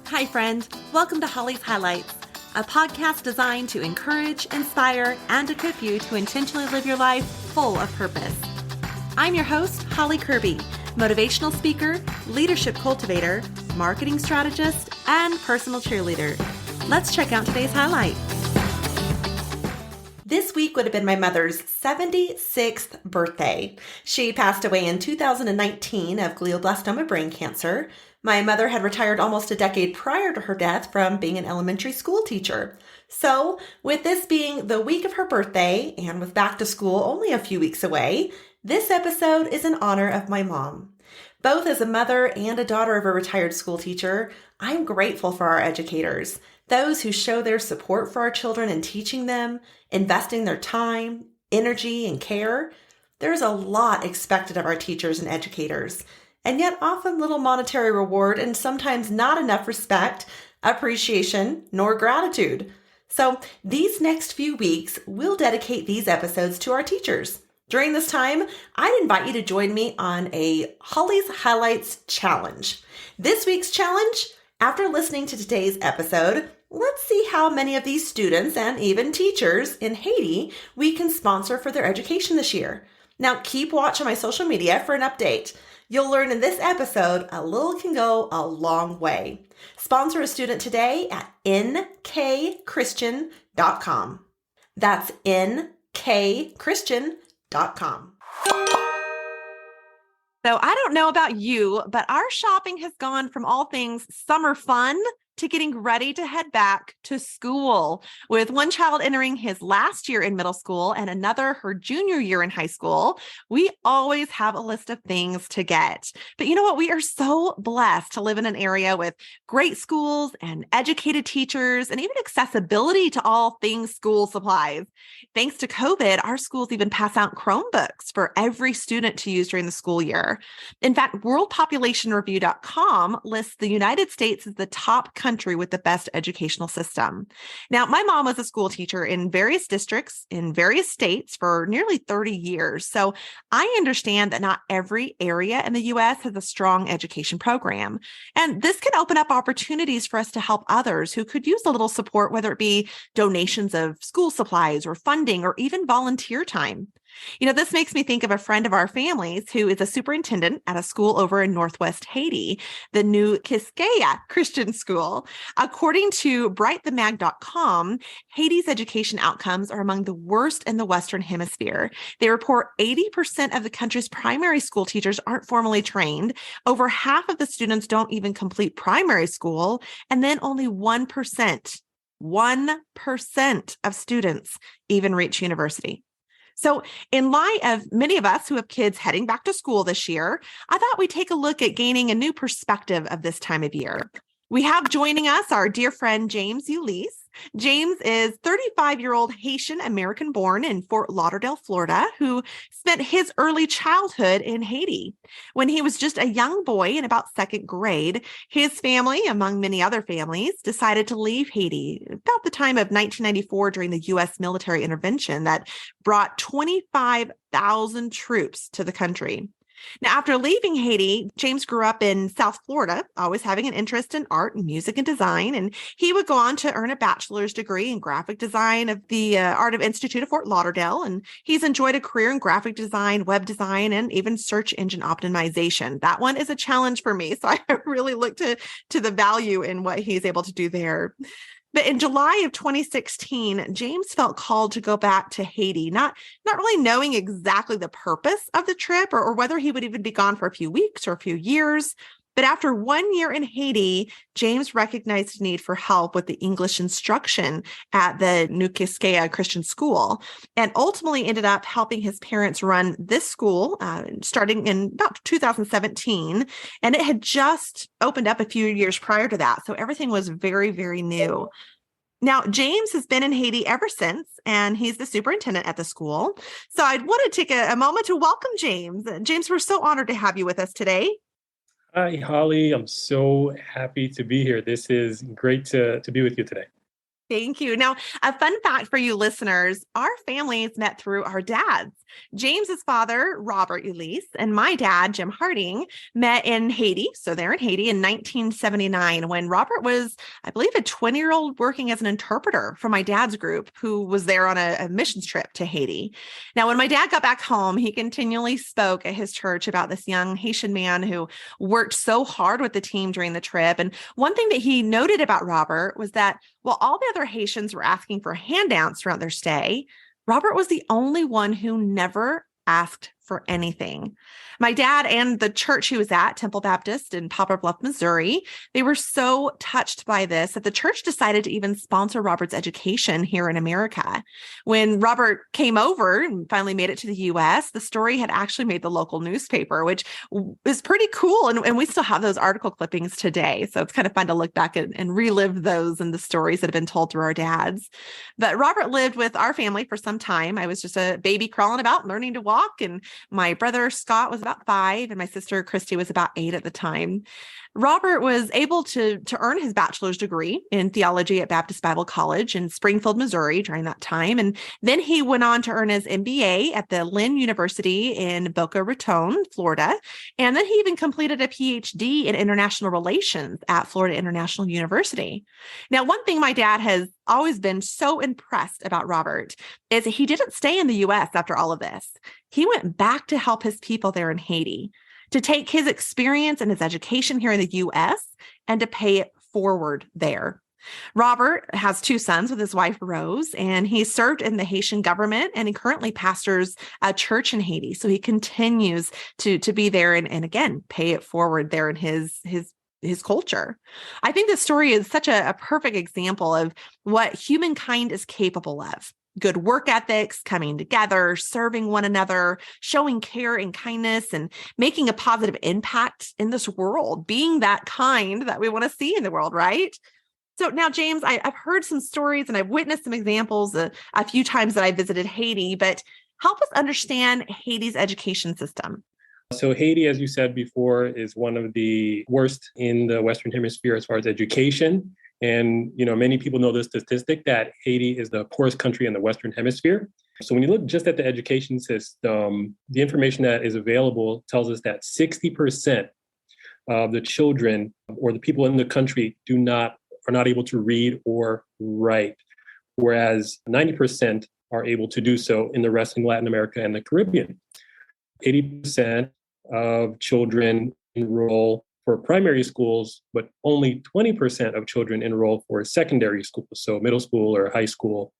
Hi, friend. Welcome to Holly's Highlights, a podcast designed to encourage, inspire, and equip you to intentionally live your life full of purpose. I'm your host, Holly Kirby, motivational speaker, leadership cultivator, marketing strategist, and personal cheerleader. Let's check out today's highlight. This week would have been my mother's 76th birthday. She passed away in 2019 of glioblastoma brain cancer. My mother had retired almost a decade prior to her death from being an elementary school teacher. So, with this being the week of her birthday and with back to school only a few weeks away, this episode is in honor of my mom. Both as a mother and a daughter of a retired school teacher, I'm grateful for our educators, those who show their support for our children in teaching them, investing their time, energy, and care. There's a lot expected of our teachers and educators, and yet often little monetary reward and sometimes not enough respect, appreciation, nor gratitude. So these next few weeks, we'll dedicate these episodes to our teachers. During this time, I'd invite you to join me on a Holly's Highlights challenge. This week's challenge, after listening to today's episode, let's see how many of these students and even teachers in Haiti we can sponsor for their education this year. Now, keep watch on my social media for an update. You'll learn in this episode a little can go a long way. Sponsor a student today at nkchristian.com. That's nkchristian.com. So I don't know about you, but our shopping has gone from all things summer fun to getting ready to head back to school. With one child entering his last year in middle school and another her junior year in high school, we always have a list of things to get. But you know what? We are so blessed to live in an area with great schools and educated teachers and even accessibility to all things school supplies. Thanks to COVID, our schools even pass out Chromebooks for every student to use during the school year. In fact, worldpopulationreview.com lists the United States as the top country with the best educational system. Now, my mom was a school teacher in various districts in various states for nearly 30 years. So I understand that not every area in the U.S. has a strong education program. And this can open up opportunities for us to help others who could use a little support, whether it be donations of school supplies or funding or even volunteer time. You know, this makes me think of a friend of our family's who is a superintendent at a school over in Northwest Haiti, the new Kiskeya Christian School. According to brightthemag.com, Haiti's education outcomes are among the worst in the Western Hemisphere. They report 80% of the country's primary school teachers aren't formally trained. Over half of the students don't even complete primary school, and then only 1% of students even reach university. So in light of many of us who have kids heading back to school this year, I thought we'd take a look at gaining a new perspective of this time of year. We have joining us our dear friend, James Ulysse. James is 35-year-old Haitian American born in Fort Lauderdale, Florida, who spent his early childhood in Haiti. When he was just a young boy in about second grade, his family, among many other families, decided to leave Haiti about the time of 1994 during the U.S. military intervention that brought 25,000 troops to the country. Now, after leaving Haiti, James grew up in South Florida, always having an interest in art and music and design. And he would go on to earn a bachelor's degree in graphic design of the Art of Institute of Fort Lauderdale. And he's enjoyed a career in graphic design, web design, and even search engine optimization. That one is a challenge for me. So I really look to the value in what he's able to do there. But in July of 2016, James felt called to go back to Haiti, not really knowing exactly the purpose of the trip or whether he would even be gone for a few weeks or a few years. But after 1 year in Haiti, James recognized the need for help with the English instruction at the new Kiskeya Christian School and ultimately ended up helping his parents run this school starting in about 2017. And it had just opened up a few years prior to that. So everything was very, very new. Now, James has been in Haiti ever since, and he's the superintendent at the school. So I'd want to take a moment to welcome James. James, we're so honored to have you with us today. Hi, Holly. I'm so happy to be here. This is great to be with you today. Thank you. Now, a fun fact for you listeners, our families met through our dads. James's father, Robert Ulysse, and my dad, Jim Harding, met in Haiti. So they're in Haiti in 1979 when Robert was, I believe, a 20-year-old working as an interpreter for my dad's group who was there on a missions trip to Haiti. Now, when my dad got back home, he continually spoke at his church about this young Haitian man who worked so hard with the team during the trip. And one thing that he noted about Robert was that while all the other Haitians were asking for handouts throughout their stay, Robert was the only one who never asked for anything. My dad and the church he was at, Temple Baptist in Poplar Bluff, Missouri, they were so touched by this that the church decided to even sponsor Robert's education here in America. When Robert came over and finally made it to the U.S., the story had actually made the local newspaper, which is pretty cool. And we still have those article clippings today. So it's kind of fun to look back and relive those and the stories that have been told through our dads. But Robert lived with our family for some time. I was just a baby crawling about, learning to walk, and my brother Scott was about 5 and my sister Christy was about 8 at the time. Robert was able to earn his bachelor's degree in theology at Baptist Bible College in Springfield, Missouri during that time. And then he went on to earn his MBA at the Lynn University in Boca Raton, Florida. And then he even completed a PhD in international relations at Florida International University. Now, one thing my dad has always been so impressed about Robert is he didn't stay in the U.S. after all of this. He went back to help his people there in Haiti, to take his experience and his education here in the U.S. and to pay it forward there. Robert has 2 sons with his wife, Rose, and he served in the Haitian government, and he currently pastors a church in Haiti. So he continues to be there and again, pay it forward there in his culture. I think this story is such a perfect example of what humankind is capable of. Good work ethics, coming together, serving one another, showing care and kindness, and making a positive impact in this world, being that kind that we want to see in the world, right? So now, James, I've heard some stories and I've witnessed some examples a few times that I visited Haiti, but help us understand Haiti's education system. So Haiti, as you said before, is one of the worst in the Western Hemisphere as far as education. And, many people know the statistic that Haiti is the poorest country in the Western Hemisphere. So when you look just at the education system, the information that is available tells us that 60% of the children or the people in the country are not able to read or write, whereas 90% are able to do so in the rest of Latin America and the Caribbean. 80% of children enroll for primary schools, but only 20% of children enroll for secondary schools, so middle school or high school.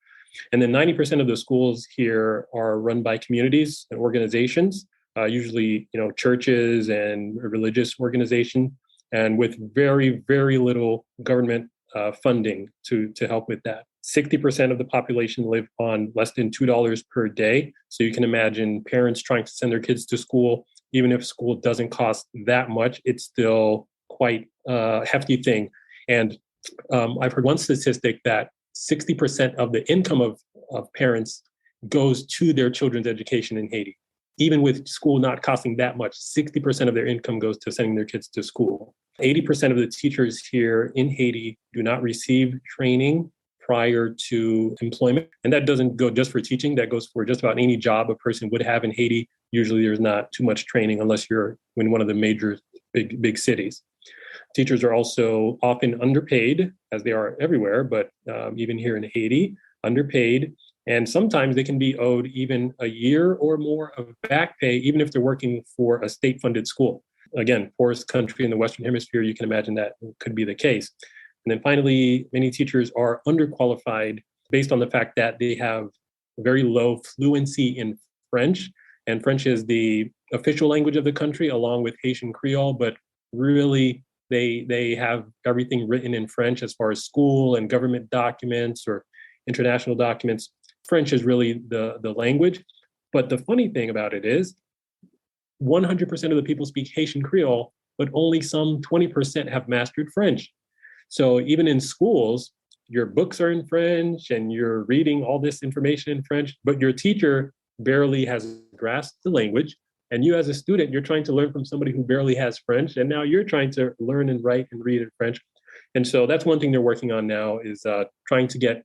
And then 90% of the schools here are run by communities and organizations, usually churches and religious organizations, and with very, very little government funding to help with that. 60% of the population live on less than $2 per day. So you can imagine parents trying to send their kids to school. Even if school doesn't cost that much, it's still quite a hefty thing. And I've heard one statistic that 60% of the income of parents goes to their children's education in Haiti. Even with school not costing that much, 60% of their income goes to sending their kids to school. 80% of the teachers here in Haiti do not receive training prior to employment. And that doesn't go just for teaching, that goes for just about any job a person would have in Haiti. Usually there's not too much training unless you're in one of the major big cities. Teachers are also often underpaid, as they are everywhere, but even here in Haiti, underpaid. And sometimes they can be owed even a year or more of back pay, even if they're working for a state-funded school. Again, poorest country in the Western Hemisphere, you can imagine that could be the case. And then finally, many teachers are underqualified based on the fact that they have very low fluency in French. And French is the official language of the country, along with Haitian Creole, but really they have everything written in French as far as school and government documents or international documents. French is really the language. But the funny thing about it is 100% of the people speak Haitian Creole, but only some 20% have mastered French. So even in schools, your books are in French and you're reading all this information in French, but your teacher barely has grasped the language. And you as a student, you're trying to learn from somebody who barely has French. And now you're trying to learn and write and read in French. And so that's one thing they're working on now is trying to get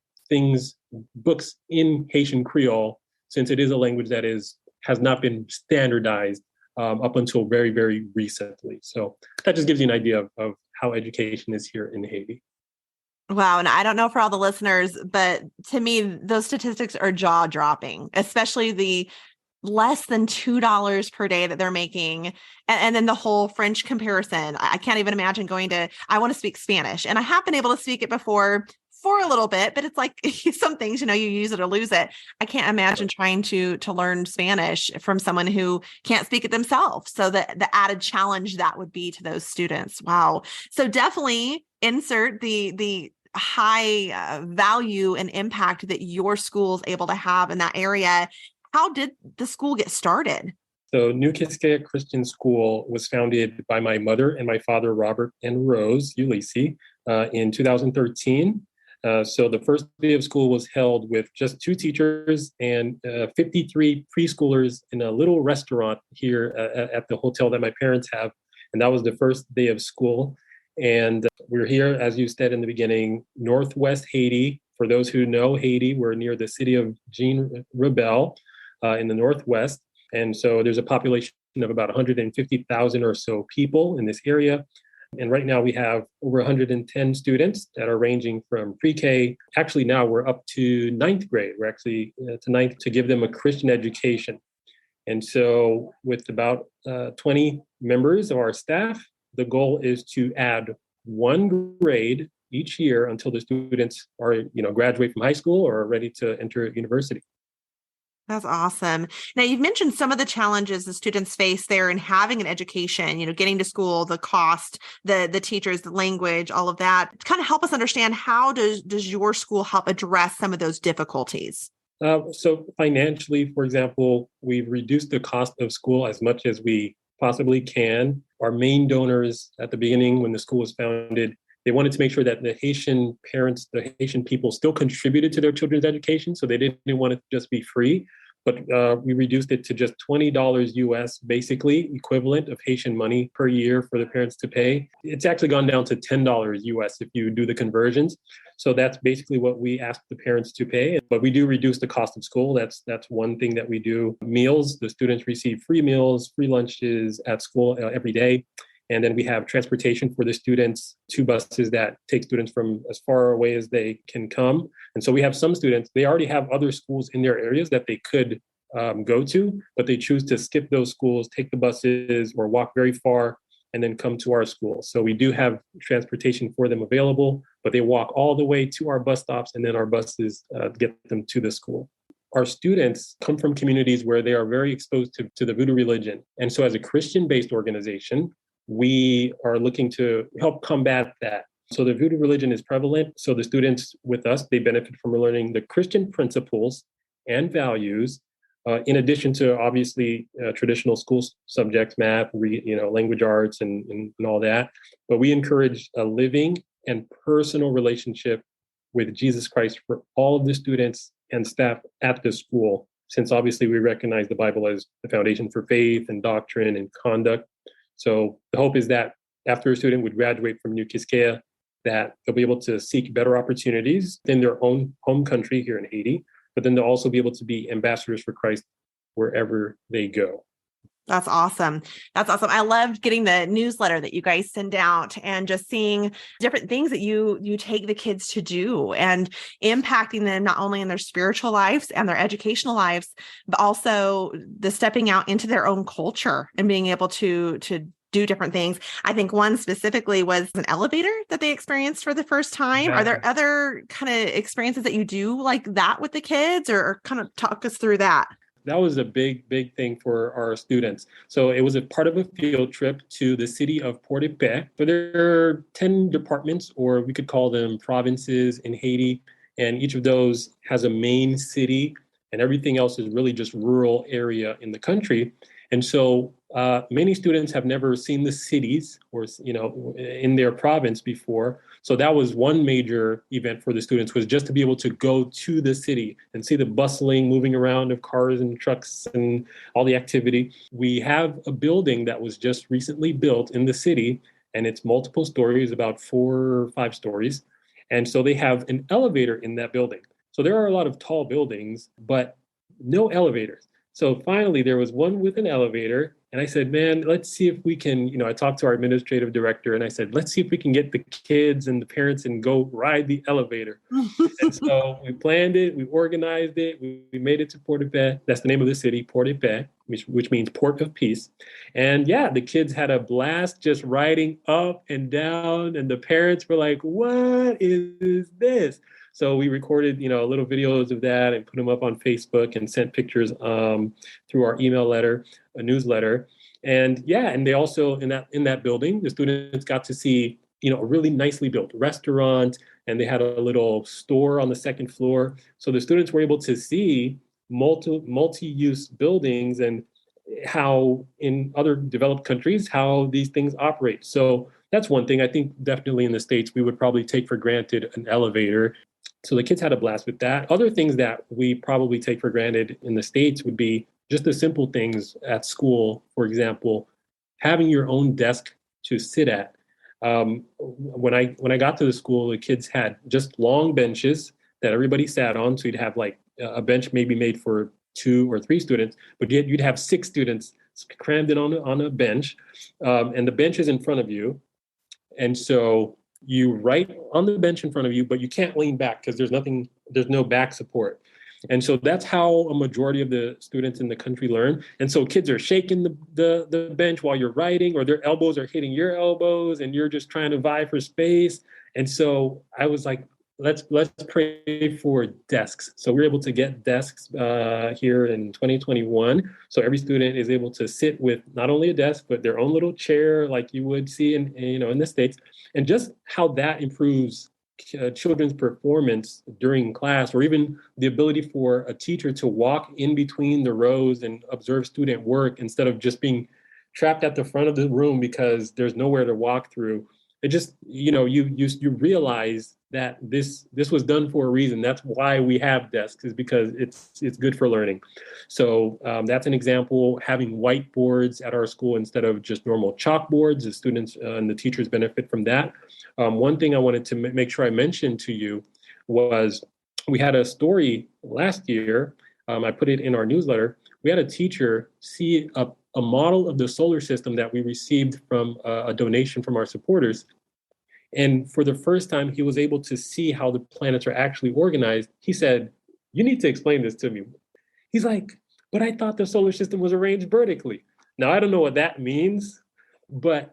books in Haitian Creole, since it is a language that has not been standardized up until very, very recently. So that just gives you an idea of how education is here in Haiti. Wow. And I don't know for all the listeners, but to me, those statistics are jaw dropping, especially the less than $2 per day that they're making. And then the whole French comparison. I can't even imagine I want to speak Spanish, and I have been able to speak it before for a little bit, but it's like some things, you use it or lose it. I can't imagine trying to learn Spanish from someone who can't speak it themselves. So the added challenge that would be to those students. Wow. So definitely insert the high value and impact that your school is able to have in that area. How did the school get started? So New Kiskeya Christian School was founded by my mother and my father, Robert and Rose Ulysse, in 2013. So the first day of school was held with just 2 teachers and 53 preschoolers in a little restaurant here at the hotel that my parents have. And that was the first day of school. And we're here, as you said in the beginning, Northwest Haiti. For those who know Haiti, we're near the city of Jean Rebel in the Northwest. And so there's a population of about 150,000 or so people in this area. And right now we have over 110 students that are ranging from pre-K. Actually, now we're up to 9th grade. We're actually to 9th to give them a Christian education. And so with about 20 members of our staff, the goal is to add 1 grade each year until the students are, graduate from high school or are ready to enter university. That's awesome. Now, you've mentioned some of the challenges the students face there in having an education, getting to school, the cost, the teachers, the language, all of that. To kind of help us understand, how does your school help address some of those difficulties? So financially, for example, we've reduced the cost of school as much as we possibly can. Our main donors at the beginning, when the school was founded, they wanted to make sure that the Haitian parents, the Haitian people still contributed to their children's education. So they didn't want it to just be free, but we reduced it to just $20 US, basically equivalent of Haitian money per year for the parents to pay. It's actually gone down to $10 US if you do the conversions. So that's basically what we ask the parents to pay. But we do reduce the cost of school. That's one thing that we do. Meals, the students receive free meals, free lunches at school every day. And then we have transportation for the students, 2 buses that take students from as far away as they can come. And so we have some students, they already have other schools in their areas that they could go to, but they choose to skip those schools, take the buses, or walk very far and then come to our school. So we do have transportation for them available, but they walk all the way to our bus stops, and then our buses get them to the school. Our students come from communities where they are very exposed to the voodoo religion. And so as a Christian-based organization, we are looking to help combat that. So the voodoo religion is prevalent. So the students with us, they benefit from learning the Christian principles and values, in addition to obviously traditional school subjects, math, language arts, and all that. But we encourage a living and personal relationship with Jesus Christ for all of the students and staff at the school, since obviously we recognize the Bible as the foundation for faith and doctrine and conduct. So the hope is that after a student would graduate from New Kiskeya, that they'll be able to seek better opportunities in their own home country here in Haiti, but then they'll also be able to be ambassadors for Christ wherever they go. That's awesome. That's awesome. I loved getting the newsletter that you guys send out and just seeing different things that you take the kids to do and impacting them not only in their spiritual lives and their educational lives, but also the stepping out into their own culture and being able to do different things. I think one specifically was an elevator that they experienced for the first time. Yeah. Are there other kind of experiences that you do like that with the kids, or kind of talk us through that? That was a big thing for our students. So it was a part of a field trip to the city of Port-de-Paix. So there are 10 departments, or we could call them provinces in Haiti. And each of those has a main city, and everything else is really just rural area in the country. And so many students have never seen the cities or, in their province before. So that was one major event for the students, was just to be able to go to the city and see the bustling, moving around of cars and trucks and all the activity. We have a building that was just recently built in the city and it's multiple stories, about 4 or 5 stories. And so they have an elevator in that building. So there are a lot of tall buildings, but no elevators. So finally, there was one with an elevator. And I said, man, let's see if we can, I talked to our administrative director and I said, let's see if we can get the kids and the parents and go ride the elevator. And so we planned it, we organized it, we made it to Port-de-Paix. That's the name of the city, Port-de-Paix, which means Port of Peace. And yeah, the kids had a blast just riding up and down. And the parents were like, what is this? So we recorded, little videos of that and put them up on Facebook and sent pictures through our a newsletter. And yeah, and they also in that building, the students got to see, a really nicely built restaurant, and they had a little store on the second floor. So the students were able to see multi-use buildings and how in other developed countries, how these things operate. So that's one thing I think definitely in the States, we would probably take for granted an elevator. So the kids had a blast with that. Other things that we probably take for granted in the States would be just the simple things at school. For example, having your own desk to sit at. When I got to the school, the kids had just long benches that everybody sat on. So you'd have like a bench maybe made for 2 or 3 students, but you'd have 6 students crammed in on a bench, and the bench is in front of you. And so you write on the bench in front of you, but you can't lean back because there's no back support. And so that's how a majority of the students in the country learn. And so kids are shaking the bench while you're writing, or their elbows are hitting your elbows, and you're just trying to vie for space. And so I was like, let's pray for desks. So we're able to get desks here in 2021. So every student is able to sit with not only a desk, but their own little chair, like you would see in the States. And just how that improves children's performance during class, or even the ability for a teacher to walk in between the rows and observe student work instead of just being trapped at the front of the room because there's nowhere to walk through. It just, you realize that this was done for a reason. That's why we have desks, is because it's good for learning. So that's an example. Having whiteboards at our school instead of just normal chalkboards, the students and the teachers benefit from that. One thing I wanted to make sure I mentioned to you was we had a story last year. I put it in our newsletter. We had a teacher see a model of the solar system that we received from a donation from our supporters. And for the first time, he was able to see how the planets are actually organized. He said, "You need to explain this to me." He's like, "But I thought the solar system was arranged vertically." Now, I don't know what that means, but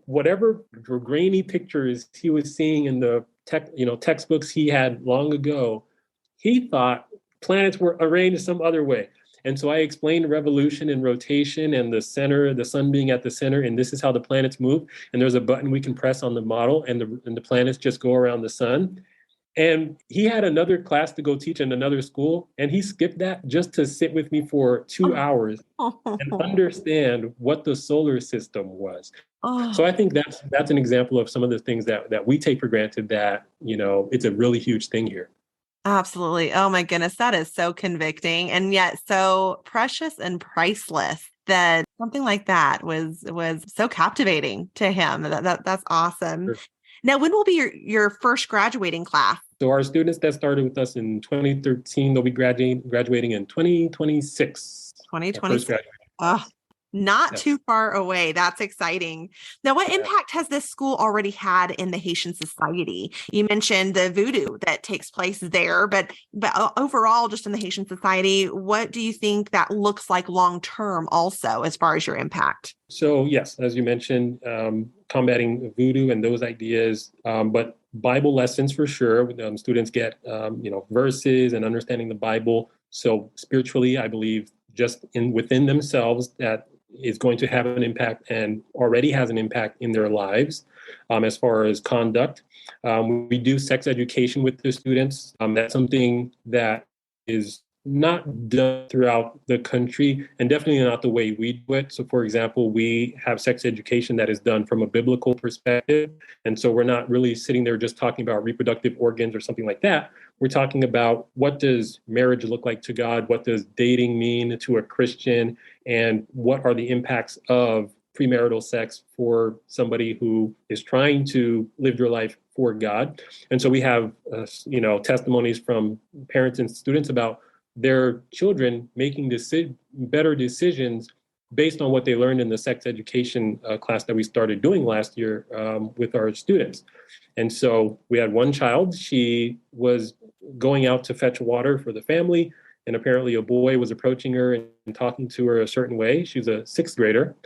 whatever grainy pictures he was seeing in the textbooks he had long ago, he thought planets were arranged some other way. And so I explained revolution and rotation and the sun being at the center, and this is how the planets move. And there's a button we can press on the model, and the planets just go around the sun. And he had another class to go teach in another school, and he skipped that just to sit with me for 2 hours and understand what the solar system was. So I think that's an example of some of the things that we take for granted that, it's a really huge thing here. Absolutely. Oh my goodness. That is so convicting and yet so precious and priceless that something like that was so captivating to him. That's awesome. Sure. Now, when will be your first graduating class? So our students that started with us in 2013, they'll be graduating in 2026. 2026. Oh, not too far away. That's exciting. Now, what impact has this school already had in the Haitian society? You mentioned the voodoo that takes place there, but overall, just in the Haitian society, what do you think that looks like long-term also as far as your impact? So yes, as you mentioned, combating voodoo and those ideas, but Bible lessons for sure. Students get, verses and understanding the Bible. So spiritually, I believe just within themselves, that is going to have an impact and already has an impact in their lives. As far as conduct, we do sex education with the students. That's something that is not done throughout the country, and definitely not the way we do it. So, for example, we have sex education that is done from a biblical perspective. And so we're not really sitting there just talking about reproductive organs or something like that. We're talking about what does marriage look like to God? What does dating mean to a Christian? And what are the impacts of premarital sex for somebody who is trying to live their life for God. And so we have, testimonies from parents and students about their children making better decisions based on what they learned in the sex education class that we started doing last year with our students. And so we had one child, she was going out to fetch water for the family, and apparently a boy was approaching her and talking to her a certain way. She was a sixth grader,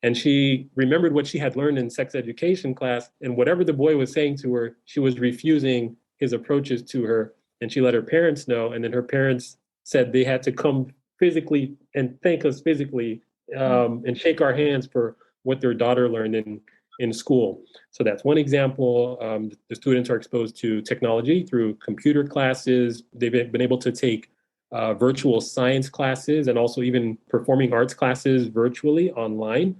and she remembered what she had learned in sex education class, and whatever the boy was saying to her, she was refusing his approaches to her, and she let her parents know, and then her parents said they had to come physically and thank us physically and shake our hands for what their daughter learned in school. So that's one example. The students are exposed to technology through computer classes. They've been able to take virtual science classes and also even performing arts classes virtually online.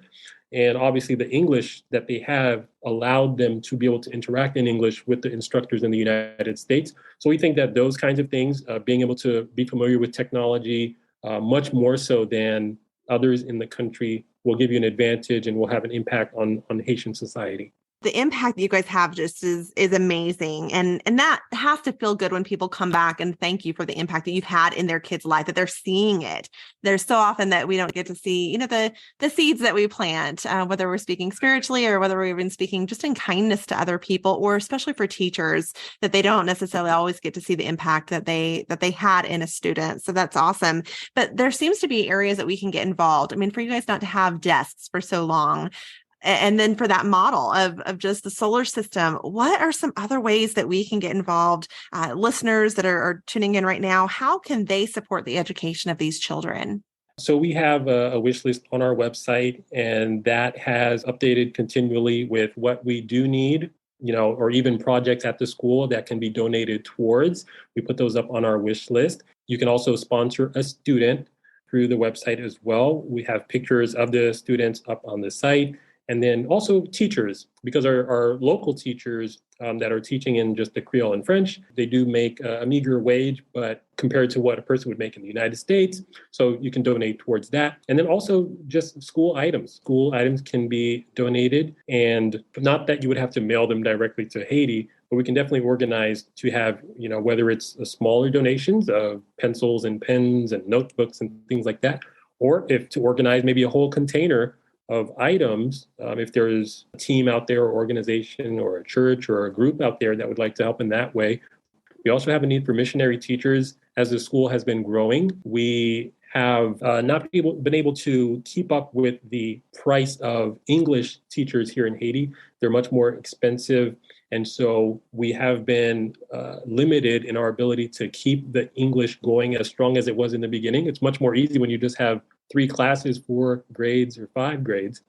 And obviously the English that they have allowed them to be able to interact in English with the instructors in the United States. So we think that those kinds of things, being able to be familiar with technology, much more so than others in the country, will give you an advantage and will have an impact on Haitian society. The impact that you guys have just is amazing. And that has to feel good when people come back and thank you for the impact that you've had in their kids' life, that they're seeing it. There's so often that we don't get to see, the seeds that we plant, whether we're speaking spiritually or whether we're even speaking just in kindness to other people, or especially for teachers, that they don't necessarily always get to see the impact that they had in a student. So that's awesome. But there seems to be areas that we can get involved. I mean, for you guys not to have desks for so long, and then for that model of just the solar system, what are some other ways that we can get involved? Listeners that are tuning in right now, how can they support the education of these children? So we have a wish list on our website, and that has updated continually with what we do need, or even projects at the school that can be donated towards. We put those up on our wish list. You can also sponsor a student through the website as well. We have pictures of the students up on the site. And then also teachers, because our local teachers that are teaching in just the Creole and French, they do make a meager wage, but compared to what a person would make in the United States. So you can donate towards that. And then also just school items. School items can be donated, and not that you would have to mail them directly to Haiti, but we can definitely organize to have, whether it's smaller donations of pencils and pens and notebooks and things like that, or if to organize maybe a whole container of items, if there is a team out there or organization or a church or a group out there that would like to help in that way. We also have a need for missionary teachers. As the school has been growing, we have not been able to keep up with the price of English teachers here in Haiti. They're much more expensive. And so we have been limited in our ability to keep the English going as strong as it was in the beginning. It's much more easy when you just have 3 classes, 4 grades, or 5 grades.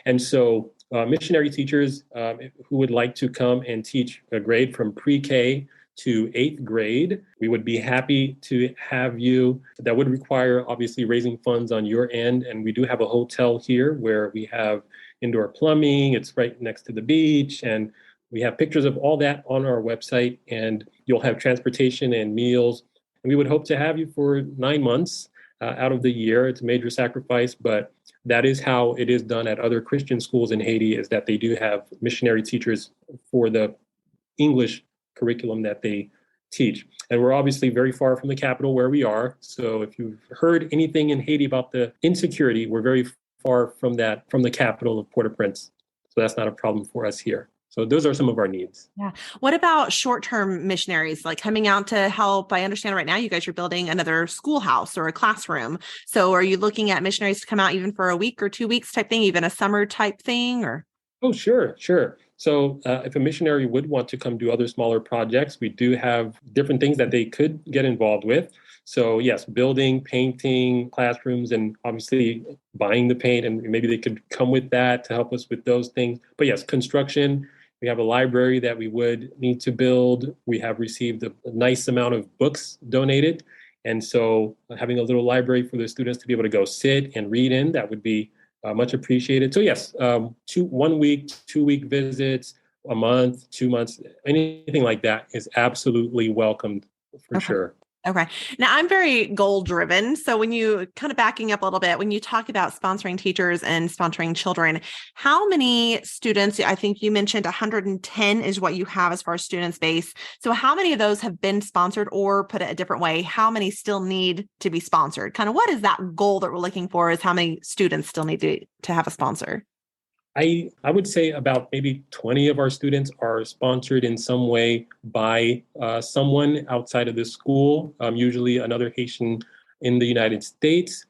And so missionary teachers who would like to come and teach a grade from pre-K to 8th grade, we would be happy to have you. That would require obviously raising funds on your end. And we do have a hotel here where we have indoor plumbing. It's right next to the beach. And we have pictures of all that on our website, and you'll have transportation and meals. And we would hope to have you for 9 months out of the year. It's a major sacrifice, but that is how it is done at other Christian schools in Haiti, is that they do have missionary teachers for the English curriculum that they teach. And we're obviously very far from the capital where we are. So if you've heard anything in Haiti about the insecurity, we're very far from the capital of Port-au-Prince. So that's not a problem for us here. So those are some of our needs. Yeah. What about short-term missionaries, like coming out to help? I understand right now you guys are building another schoolhouse or a classroom. So are you looking at missionaries to come out even for a week or 2 weeks type thing, even a summer type thing? Or? Oh, sure. So if a missionary would want to come do other smaller projects, we do have different things that they could get involved with. So yes, building, painting, classrooms, and obviously buying the paint, and maybe they could come with that to help us with those things. But yes, construction. We have a library that we would need to build. We have received a nice amount of books donated. And so having a little library for the students to be able to go sit and read in, that would be much appreciated. So yes, 1 week, 2 week visits, a month, 2 months, anything like that is absolutely welcomed for sure. Okay. Now I'm very goal driven. So when you kind of backing up a little bit, when you talk about sponsoring teachers and sponsoring children, how many students, I think you mentioned 110 is what you have as far as students base. So how many of those have been sponsored, or put it a different way, how many still need to be sponsored? Kind of what is that goal that we're looking for, is how many students still need to have a sponsor? I would say about maybe 20 of our students are sponsored in some way by someone outside of the school, usually another Haitian in the United States.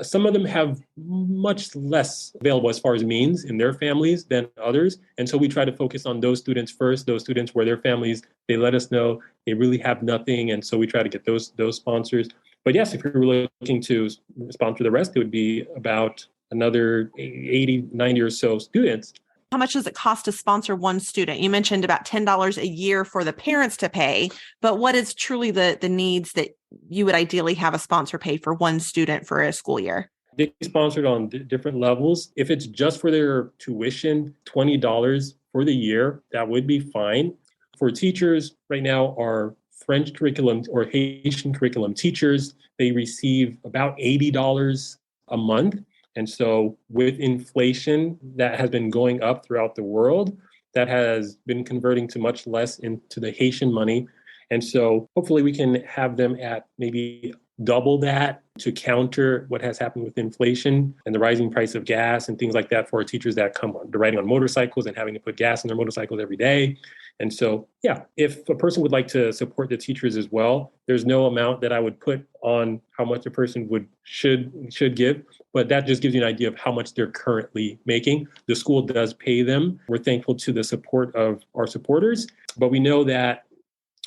Some of them have much less available as far as means in their families than others. And so we try to focus on those students first, those students where their families, they let us know they really have nothing. And so we try to get those sponsors. But yes, if you're looking to sponsor the rest, it would be about another 80, 90 or so students. How much does it cost to sponsor one student? You mentioned about $10 a year for the parents to pay, but what is truly the needs that you would ideally have a sponsor pay for one student for a school year? They sponsored on different levels. If it's just for their tuition, $20 for the year, that would be fine. For teachers, right now, our French curriculum or Haitian curriculum teachers, they receive about $80 a month. And so with inflation that has been going up throughout the world, that has been converting to much less into the Haitian money. And so hopefully we can have them at maybe double that to counter what has happened with inflation and the rising price of gas and things like that for our teachers that come on, they're riding on motorcycles and having to put gas in their motorcycles every day. And so, yeah, if a person would like to support the teachers as well, there's no amount that I would put on how much a person should give, but that just gives you an idea of how much they're currently making. The school does pay them. We're thankful to the support of our supporters, but we know that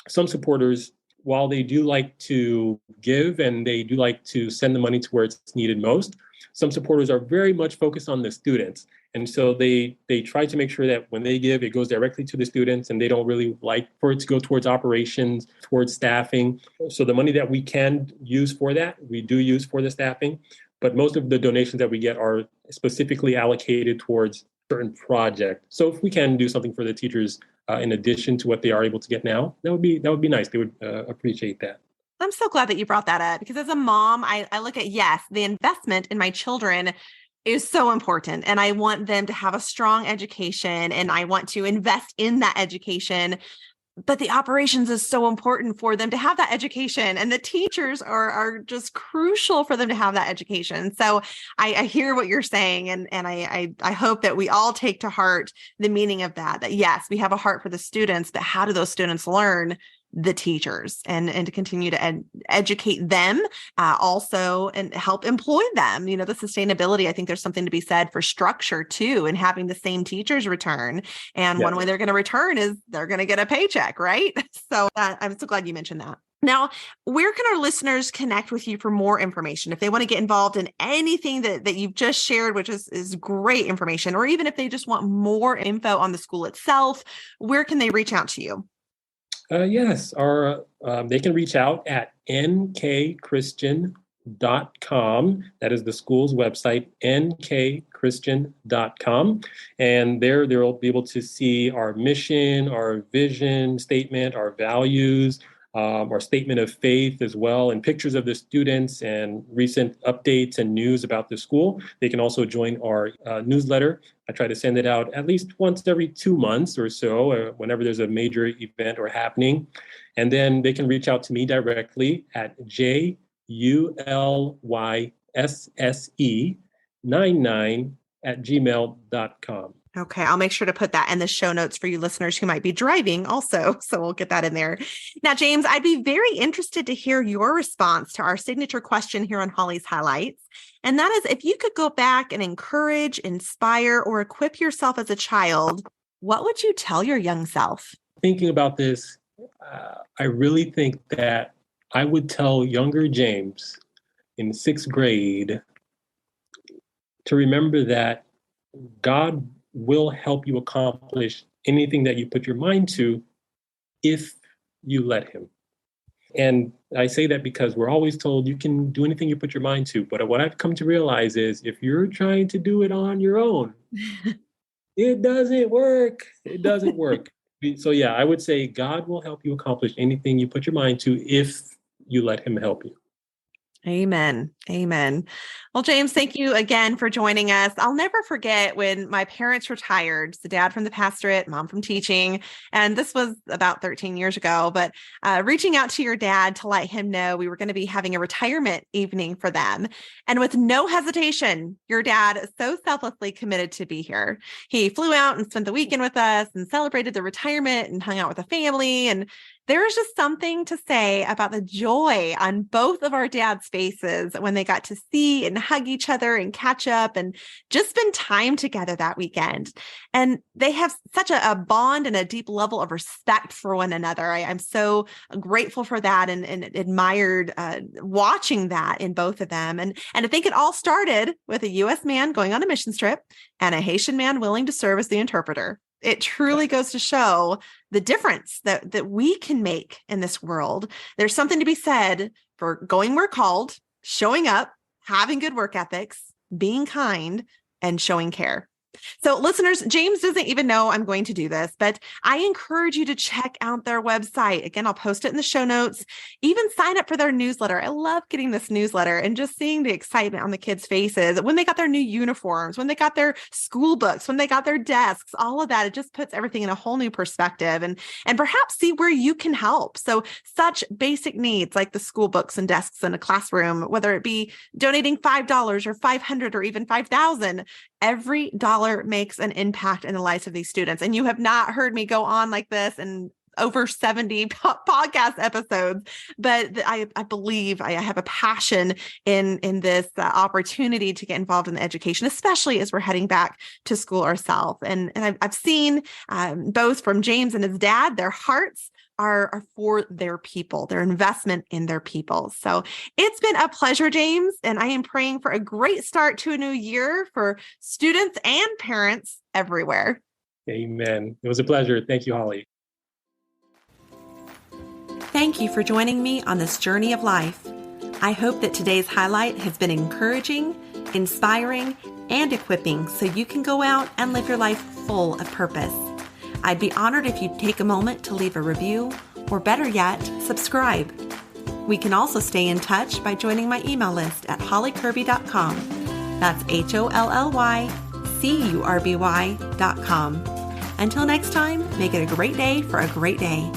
some supporters, while they do like to give and they do like to send the money to where it's needed most, some supporters are very much focused on the students. And so they try to make sure that when they give, it goes directly to the students, and they don't really like for it to go towards operations, towards staffing. So the money that we can use for that, we do use for the staffing. But most of the donations that we get are specifically allocated towards certain project. So if we can do something for the teachers in addition to what they are able to get now, that would be nice. They would appreciate that. I'm so glad that you brought that up, because as a mom, I look at, yes, the investment in my children is so important. And I want them to have a strong education, and I want to invest in that education. But the operations is so important for them to have that education, and the teachers are just crucial for them to have that education. So I hear what you're saying. And I hope that we all take to heart the meaning of that yes, we have a heart for the students, but how do those students learn the teachers, and to continue to educate them also, and help employ them. The sustainability, I think there's something to be said for structure too, and having the same teachers return. And one way they're going to return is they're going to get a paycheck, right? So I'm so glad you mentioned that. Now, where can our listeners connect with you for more information if they want to get involved in anything that you've just shared, which is great information, or even if they just want more info on the school itself, where can they reach out to you? Yes, they can reach out at nkchristian.com. That is the school's website, nkchristian.com. And there they'll be able to see our mission, our vision statement, our values, our statement of faith as well, and pictures of the students and recent updates and news about the school. They can also join our newsletter. I try to send it out at least once every 2 months or so, whenever there's a major event or happening. And then they can reach out to me directly at julysse99@gmail.com. Okay, I'll make sure to put that in the show notes for you listeners who might be driving also. So we'll get that in there. Now, James, I'd be very interested to hear your response to our signature question here on Holly's Highlights. And that is, if you could go back and encourage, inspire, or equip yourself as a child, what would you tell your young self? Thinking about this, I really think that I would tell younger James in 6th grade to remember that God will help you accomplish anything that you put your mind to if you let him. And I say that because we're always told you can do anything you put your mind to. But what I've come to realize is if you're trying to do it on your own, it doesn't work. It doesn't work. So yeah, I would say God will help you accomplish anything you put your mind to if you let him help you. Amen. Amen. Well, James, thank you again for joining us. I'll never forget when my parents retired, the dad from the pastorate, mom from teaching. And this was about 13 years ago, but reaching out to your dad to let him know we were going to be having a retirement evening for them. And with no hesitation, your dad so selflessly committed to be here. He flew out and spent the weekend with us and celebrated the retirement and hung out with the family. And there is just something to say about the joy on both of our dads' faces when they got to see and hug each other and catch up and just spend time together that weekend. And they have such a bond and a deep level of respect for one another. I'm so grateful for that and admired watching that in both of them. And I think it all started with a U.S. man going on a mission trip and a Haitian man willing to serve as the interpreter. It truly goes to show the difference that we can make in this world. There's something to be said for going where called, showing up, having good work ethics, being kind, and showing care. So listeners, James doesn't even know I'm going to do this, but I encourage you to check out their website. Again, I'll post it in the show notes. Even sign up for their newsletter. I love getting this newsletter and just seeing the excitement on the kids' faces when they got their new uniforms, when they got their school books, when they got their desks, all of that. It just puts everything in a whole new perspective and perhaps see where you can help. So such basic needs like the school books and desks in a classroom, whether it be donating $5 or $500 or even $5,000, every dollar makes an impact in the lives of these students. And you have not heard me go on like this in over 70 podcast episodes, but I believe I have a passion in this opportunity to get involved in the education, especially as we're heading back to school ourselves. And I've seen both from James and his dad, their hearts are for their people, their investment in their people. So it's been a pleasure, James, and I am praying for a great start to a new year for students and parents everywhere. Amen. It was a pleasure. Thank you, Holly. Thank you for joining me on this journey of life. I hope that today's highlight has been encouraging, inspiring, and equipping so you can go out and live your life full of purpose. I'd be honored if you'd take a moment to leave a review, or better yet, subscribe. We can also stay in touch by joining my email list at hollykirby.com. That's HOLLYCURBY.com. Until next time, make it a great day for a great day.